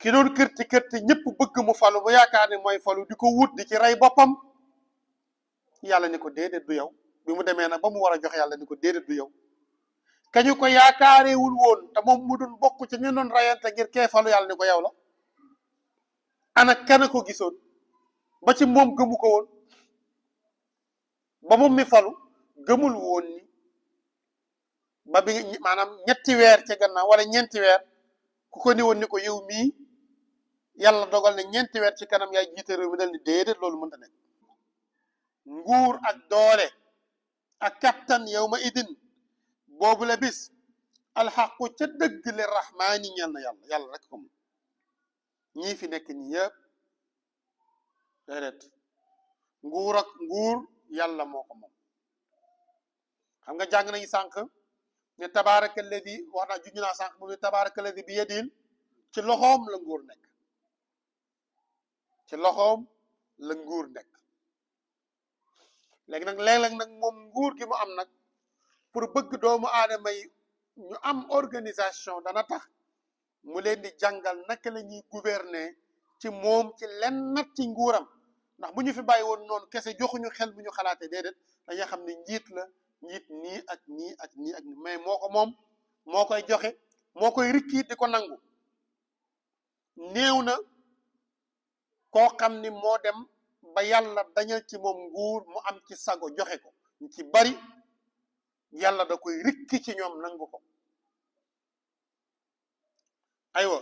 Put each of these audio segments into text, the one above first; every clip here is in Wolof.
ki doon kërti ñëpp bëgg mu falu mu yaakaar ne mooy falu di ko wut di ci rey boppam yàlla ni ko déedéet du yow bi mu demee nag ba mu war a jox yàlla ni ko déedéet du yow kañu ko yaakaarewul woon te moom mu doon bokk ci ñu doon rayante ngir kee falu yàlla ni ko yow la ana kana ko gisoon ba ci moom gëmu ko woon ba moom mi falu gëmul woon ni ba bi maanaam ñetti weer ca gannaaw wala ñeenti weer ku ko ni woon ni ko yow mii yàlla dogal na ñeenti weer ci kanam yaay jiite réew mi dal ni déedéet loolu mënta nekk nguur ak doole ak kattan yow ma idin boobu la bis alxaqu ca dëgg le rahmaani ñeel na yàlla yàlla rek ko moom ñii fi nekk ñi yëpp déedéet nguur yàlla moo ko moom xam nga jàng nañu sànq ne tabaaraka alladi wax naa juñu naa sànq mu ne tabaaraka alladi bi yadil ci loxoom la nguur nekk ci loxoom la nguur nekk léegi nag léeg-léeg nag moom nguur gi mu am nag pour bëgg doomu aadama yi ñu am organisation dana tax mu leen di jàngal naka la ñuy gouverner ci moom ci lenn ci nguuram ndax bu ñu fi bàyyi woon noonu kese joxuñu xel bu ñu xalaatee déedéet dañuy xam ne njiit la njiit nii ak nii ak nii ak nii mais moo ko moom moo koy joxe moo koy rikkiit di ko nangu néew na koo xam ni moo dem ba yàlla dañal ci moom nguur mu am ci sago joxe ko ñu ci bari yàlla da koy rikki ci ñoom nangu ko aywa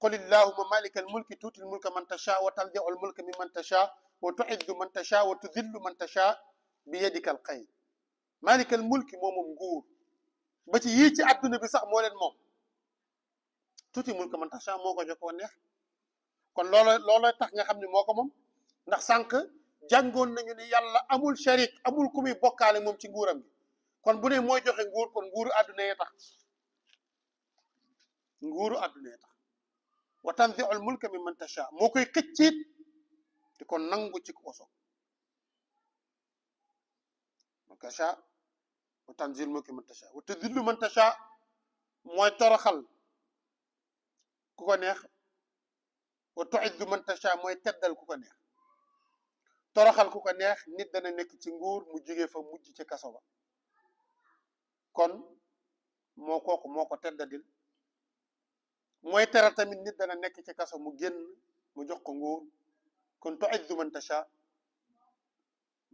qul illahumma malika almulki tuuti almulka man tasha wa tanzi'u almulka mimman tasha wa tu'izzu man tasha wa tudhillu man tasha bi yadika alxayr malika almulki moo moom nguur ba ci yii ci àdduna bi sax moo leen moom tuuti mulka man tasha moo ko jox ko neex kon looloo tax nga xam ne moo ko moom ndax sànq jàngoon nañu ne yàlla amul sharik amul ku muy bokkaale moom ci nguuram gi kon bu ne mooy joxe nguur kon nguuru àdduna yee tax nguuru àdduna yee tax wa tanzi'u al mulka mimman tasha moo koy xëcciit di ko nangu ci ko so man tasha wa tanzi'u al mulka mimman tasha wa tudhillu man tasha mooy toroxal ku ko neex wa tu'izzu man tasha mooy teddal ku ko neex toroxal ku ko neex nit dana nekk ci nguur mu jóge fa mujj ci kaso ba kon moo kooku moo ko teddadil mooy tere tamit nit dana nekk ci kaso mu génn mu jox ko nguur kon tu'izzu man tasha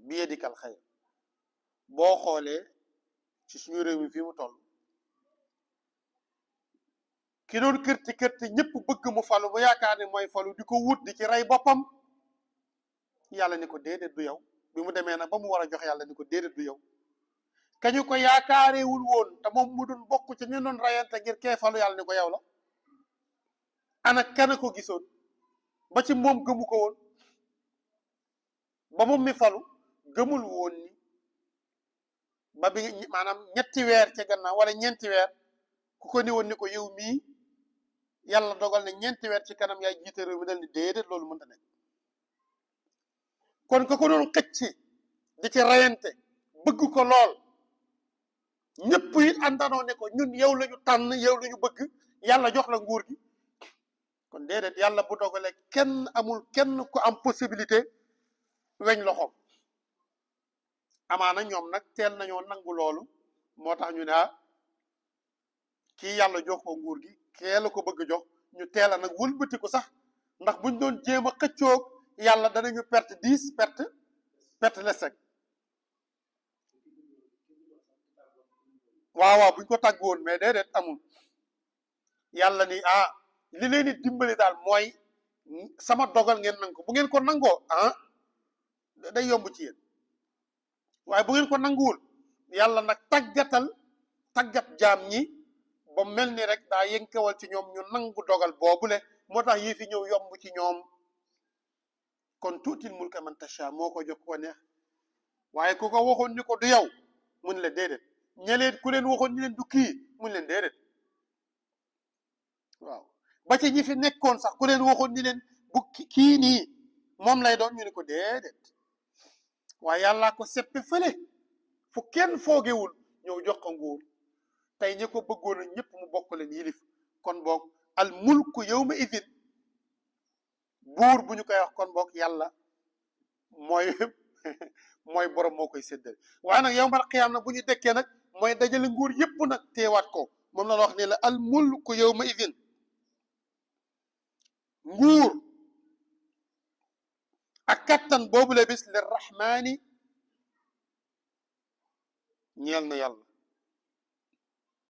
bi yadikal xayr boo xoolee ci suñu réew mi fii mu toll ki doon kërti ñëpp bëgg mu falu mu yaakaar ne mooy falu di ko wut di ci rey boppam yàlla ni ko déedéet du yow bi mu demee nag ba mu war a jox yàlla ni ko déedéet du yow kañu ko yaakaarewul woon te moom mu doon bokk ci ñu doon rayante ngir kee falu yàlla ni ko yow la ana kana ko gisoon ba ci moom gëmu ko woon ba moom mi falu gëmul woon ni ba bi maanaam ñetti weer ca gannaaw wala ñeenti weer ku ko ni woon ni ko yow mii yàlla dogal na ñeenti weer ci kanam yaay jiite réew mi dal ni déedéet loolu mënta nekk kon ko doon xëcc di ci rayante bëgg ko lool ñëpp it àndanoo ne ko ñun yow la ñu tànn yow la ñu bëgg yàlla jox la nguur gi kon déedéet yàlla bu dogalee kenn amul kenn ku am possibilité weñ loxoom amaana ñoom nag teel nañoo nangu loolu moo tax ñu ne kii yàlla jox ko nguur gi kee la ko bëgg jox ñu teel a nag wëlbati ko sax ndax buñ doon jéem a xëccoog yàlla danañu perte 10 perte les rek waaw buñ ko tàgg woon mais déedéet amul yàlla ni li leen di dimbali daal mooy sama dogal ngeen nang ko bu ngeen ko nangoo day yomb ci yéen waaye bu ngeen ko nanguwul yàlla nag tàggat jaam ñi ba mel ni rek daa yënkewal ci ñoom ñu nangu dogal boobule moo tax yii fi ñëw yomb ci ñoom kon tuutil mulka man tasha moo ko jox ko neex waaye ku ko waxoon ni ko du yow mun leen déedéet ñeleen ku leen waxoon ñu leen du kii mun leen déedéet waaw ba ci ñi fi nekkoon sax ku leen waxoon ni leen bu kii nii moom lay doon ñu ne ko déedéet waaye yàllaa ko seppe fële fu kenn foogewul ñëw jox ko nguur tey ñi ko bëggoon a ñëpp mu bokk leen yilif kon boog al mulku yawma idin buur bu ñu koy wax kon boog yàlla mooy mooy borom moo koy séddale waaye nag yawmal qiyaam nag bu ñu dekkee nag mooy dajale nguur yépp nag teewaat ko moom la wax ne la al mulku yawma idin nguur ak kattan boobu la bis li rahmaani ñeel na yàlla